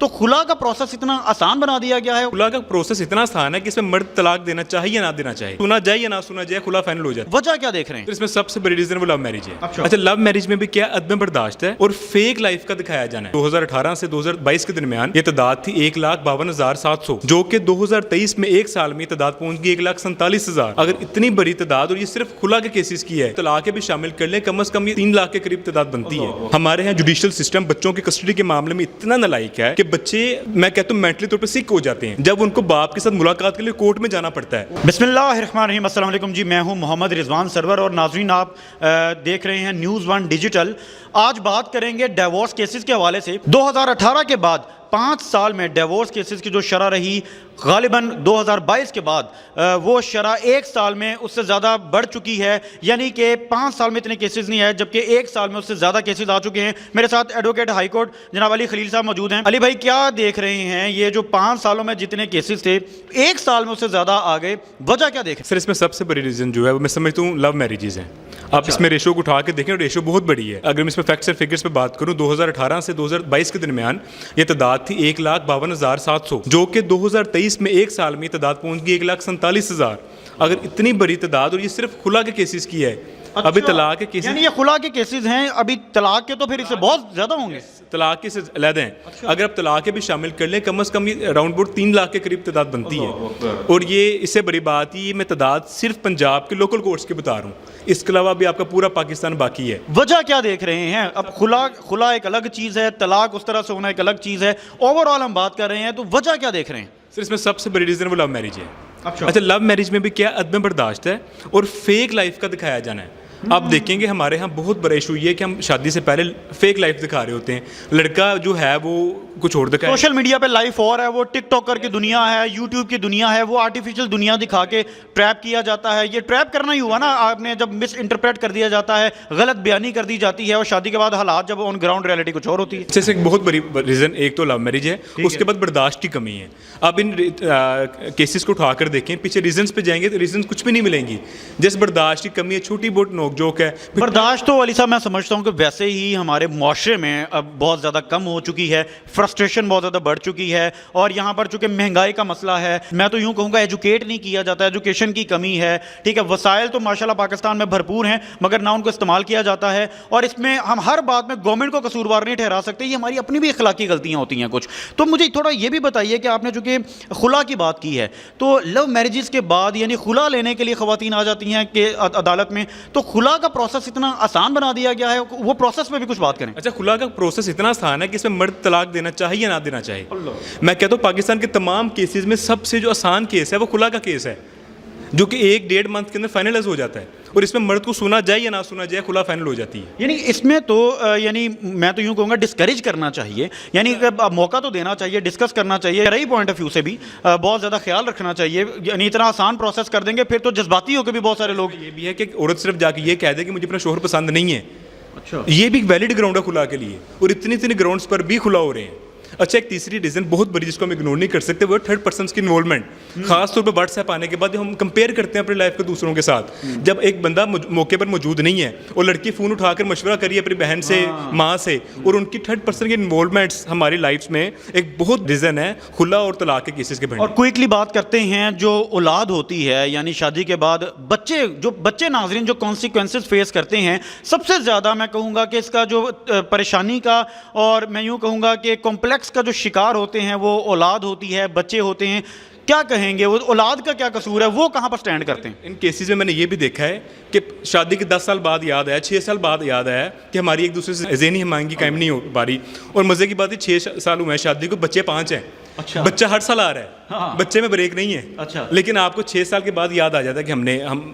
تو خلا کا پروسیس اتنا آسان بنا دیا گیا ہے. خلا کا پروسیس اتنا آسان ہے کہ اس میں مرد طلاق دینا چاہیے یا نہ دینا چاہیے, سنا جائے یا نہ سنا جائے, خلا فائنل ہو جاتا ہے. وجہ کیا دیکھ رہے ہیں؟ اس میں سب سے بڑی ریزن وہ لو میرج ہے. اچھا, لو میرج میں بھی کیا عدم برداشت ہے اور فیک لائف کا دکھایا جانا ہے. 2018 سے 2022 کے درمیان یہ تعداد تھی 1,52,700, جو کہ 2023 میں ایک سال میں یہ تعداد پہنچ گئی 1,47,000. اگر اتنی بڑی تعداد, اور یہ صرف خلا کے کیسز کی ہے, طلاق بھی شامل کر لیں, کم از کم یہ 3 لاکھ کے قریب تعداد بنتی ہے. ہمارے یہاں جوڈیشل سسٹم بچوں کی کسٹڈی کے معاملے میں اتنا نالائق ہے کہ بچے, میں کہتا ہوں, مینٹلی طور پہ سک ہو جاتے ہیں جب ان کو باپ کے ساتھ ملاقات کے لیے کورٹ میں جانا پڑتا ہے. بسم اللہ الرحمن الرحیم. السلام علیکم جی, میں ہوں محمد رضوان سرور, اور ناظرین آپ دیکھ رہے ہیں نیوز ون ڈیجیٹل. آج بات کریں گے ڈیورس کیسز کے حوالے سے. 2018 کے بعد 5 سال میں ڈیورس کیسز کی جو شرح رہی, غالباً 2022 کے بعد وہ شرح 1 سال میں اس سے زیادہ بڑھ چکی ہے. یعنی کہ 5 سال میں اتنے کیسز نہیں آئے, جبکہ 1 سال میں اس سے زیادہ کیسز آ چکے ہیں. میرے ساتھ ایڈوکیٹ ہائی کورٹ جناب علی خلیل صاحب موجود ہیں. علی بھائی, کیا دیکھ رہے ہیں, یہ جو 5 سالوں میں جتنے کیسز تھے 1 سال میں اس سے زیادہ آ گئے, وجہ کیا دیکھ رہے ہیں؟ سر, اس میں سب سے بڑی ریزن جو ہے وہ میں سمجھتا ہوں لو میرجز ہیں. آپ اس میں ریشو کو اٹھا کے دیکھیں, ریشو بہت بڑی ہے. اگر میں اس میں فیکٹس اور فگرز پہ بات کروں, 2018 سے 2022 کے درمیان یہ تعداد تھی 1,52,700, جو کہ 2023 میں ایک سال میں یہ تعداد پہنچ گئی 1,47,000. اگر اتنی بڑی تعداد, اور یہ صرف خلا کے کیسز کی ہے, ابھی طلاق کے کیسز, یعنی یہ خلا کے کیسز ہیں, ابھی طلاق کے تو پھر اس سے بہت زیادہ ہوں گے. طلاق کے علیحدہ ہیں. اگر آپ طلاق کے بھی شامل کر لیں, کم از کم یہ اراؤنڈ اباؤٹ 3 لاکھ کے قریب تعداد بنتی ہے. اور یہ اس سے بڑی بات یہ میں تعداد صرف پنجاب کے لوکل کورٹس کی بتا رہا ہوں, اس کے علاوہ بھی آپ کا پورا پاکستان باقی ہے. وجہ کیا دیکھ رہے ہیں؟ اب خلا ایک الگ چیز ہے, طلاق اس طرح سے ہونا ایک الگ چیز ہے, اوور آل ہم بات کر رہے ہیں, تو وجہ کیا دیکھ رہے ہیں؟ سر, اس میں سب سے بڑی ریزن وہ لو میرج ہے. اچھا, لو میرج میں بھی کیا عدم برداشت ہے اور فیک لائف کا دکھایا جانا ہے. آپ دیکھیں گے ہمارے ہاں بہت بڑا ایشو یہ ہے کہ ہم شادی سے پہلے فیک لائف دکھا رہے ہوتے ہیں. لڑکا جو ہے وہ کچھ اور دکھا, سوشل میڈیا پہ لائف اور ہے, وہ ٹک ٹاکر کی دنیا ہے, یوٹیوب کی دنیا ہے, وہ آرٹیفیشل دنیا دکھا کے ٹریپ کیا جاتا ہے. یہ ٹریپ کرنا ہی ہوا نا آپ نے, جب مس انٹرپریٹ کر دیا جاتا ہے, غلط بیانی کر دی جاتی ہے, اور شادی کے بعد حالات جب آن گراؤنڈ ریئلٹی کچھ اور ہوتی ہے. جیسے ایک بہت بڑی ریزن ایک تو لو میرج ہے, اس کے بعد برداشت کی کمی ہے. آپ ان کیسز کو اٹھا کر دیکھیں, پیچھے ریزنس پہ جائیں گے تو ریزنس کچھ بھی نہیں ملیں گی. جیسے برداشت کی کمی ہے, چھوٹی بہت نوک جوک ہے. برداشت تو علی صاحب میں سمجھتا ہوں کہ ویسے ہی ہمارے معاشرے میں اب بہت زیادہ کم ہو چکی ہے, فرسٹریشن بہت زیادہ بڑھ چکی ہے, اور یہاں پر چونکہ مہنگائی کا مسئلہ ہے, میں تو یوں کہوں گا ایجوکیٹ نہیں کیا جاتا, ایجوکیشن کی کمی ہے. ٹھیک ہے, وسائل تو ماشاءاللہ پاکستان میں بھرپور ہیں, مگر نہ ان کو استعمال کیا جاتا ہے, اور اس میں ہم ہر بات میں گورنمنٹ کو قصوروار نہیں ٹھہرا سکتے, یہ ہماری اپنی بھی اخلاقی غلطیاں ہوتی ہیں کچھ. تو مجھے تھوڑا یہ بھی بتائیے کہ آپ نے چونکہ خلا کی بات کی ہے, تو لو میرجز کے بعد یعنی خلا لینے کے لیے خواتین آ جاتی ہیں کہ عدالت میں, تو خلا کا پروسیس اتنا آسان بنا دیا گیا ہے, وہ پروسیس پہ بھی کچھ بات کریں. اچھا, خلا کا پروسیس اتنا آسان ہے کہ اس میں مرد طلاق دینا چاہیے یا نہ دینا چاہیے. میں کہتا ہوں پاکستان کے تمام کیسز میں سب سے جو آسان کیس ہے وہ خلا کا کیس ہے, جو کہ 1-1.5 منتھ کے اندر فائنلائز ہو جاتا ہے, اور اس میں مرد کو سنا جائے یا نہ سنا جائے, خلا فائنل ہو جاتی ہے. یعنی اس میں تو یعنی میں تو یوں کہوں گا ڈسکریج کرنا چاہیے, یعنی موقع تو دینا چاہیے, ڈسکس کرنا چاہیے, شرعی پوائنٹ آف ویو سے بھی بہت زیادہ خیال رکھنا چاہیے. یعنی اتنا آسان پروسیس کر دیں گے پھر تو جذباتی ہو کے بھی بہت سارے لوگ, یہ بھی ہے کہ عورت صرف جا کے یہ کہہ دے کہ مجھے اپنا شوہر پسند نہیں ہے. اچھا, یہ بھی ایک ویلڈ گراؤنڈ ہے خلا کے لیے, اور اتنی گراؤنڈس پر بھی خلا ہو رہے ہیں. اچھا, ایک تیسری ریزن بہت بڑی جس کو ہم اگنور نہیں کر سکتے, وہ تھرڈ پرسنس کی انوالومنٹ. خاص طور پہ واٹس ایپ آنے کے بعد ہم کمپیئر کرتے ہیں اپنی لائف کو دوسروں کے ساتھ. جب ایک بندہ موقع پر موجود نہیں ہے اور لڑکی فون اٹھا کر مشورہ کریے اپنی بہن سے, ماں سے, اور ان کی تھرڈ پرسن کی انوالومنٹس ہماری لائف میں ایک بہت ریزن ہے خلا اور طلاق کے کیسز کے بڑھنے. اور کوئکلی بات کرتے ہیں, جو اولاد ہوتی ہے یعنی شادی کے بعد بچے ناظرین جو کانسیکوینسز فیس کرتے ہیں, سب سے زیادہ میں کہوں گا کہ اس کا جو پریشانی کا, اور میں یوں کہوں گا کہ کمپلیکس کا جو شکار ہوتے ہیں وہ اولاد ہوتی ہے, بچے ہوتے ہیں. کیا کہیں گے, وہ اولاد کا کیا قصور ہے, وہ کہاں پر سٹینڈ کرتے ہیں؟ ان کیسز میں نے یہ بھی دیکھا ہے کہ شادی کے 10 سال بعد یاد آیا, 6 سال بعد یاد آیا کہ ہماری ایک دوسرے سے ذہنی ہمانگی قائم نہیں ہو پا رہی. اور مزے کی بات ہے 6 سال ہوئے ہیں شادی کو, بچے 5 ہیں. اچھا, بچہ ہر سال آ رہا ہے, بچے میں بریک نہیں ہے. اچھا, لیکن آپ کو 6 سال کے بعد یاد آ جاتا ہے کہ ہم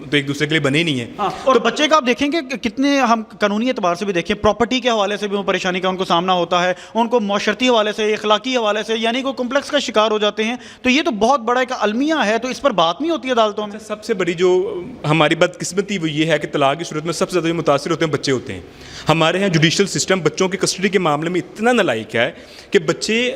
تو ایک دوسرے کے لیے بنے نہیں ہیں. اور بچے کا آپ دیکھیں کہ کتنے, ہم قانونی اعتبار سے بھی دیکھیں, پراپرٹی کے حوالے سے بھی وہ پریشانی کا ان کو سامنا ہوتا ہے, ان کو معاشرتی حوالے سے, اخلاقی حوالے سے, یعنی کو کمپلیکس کا شکار ہو جاتے ہیں. تو یہ تو بہت بڑا ایک المیہ ہے, تو اس پر بات نہیں ہوتی عدالتوں میں. سب سے بڑی جو ہماری بدقسمتی وہ یہ ہے کہ طلاق کی صورت میں سب سے زیادہ متاثر ہوتے ہیں بچے ہوتے ہیں. ہمارے یہاں جوڈیشل سسٹم بچوں کی کسٹڈی کے معاملے میں اتنا نالائق ہے کہ بچے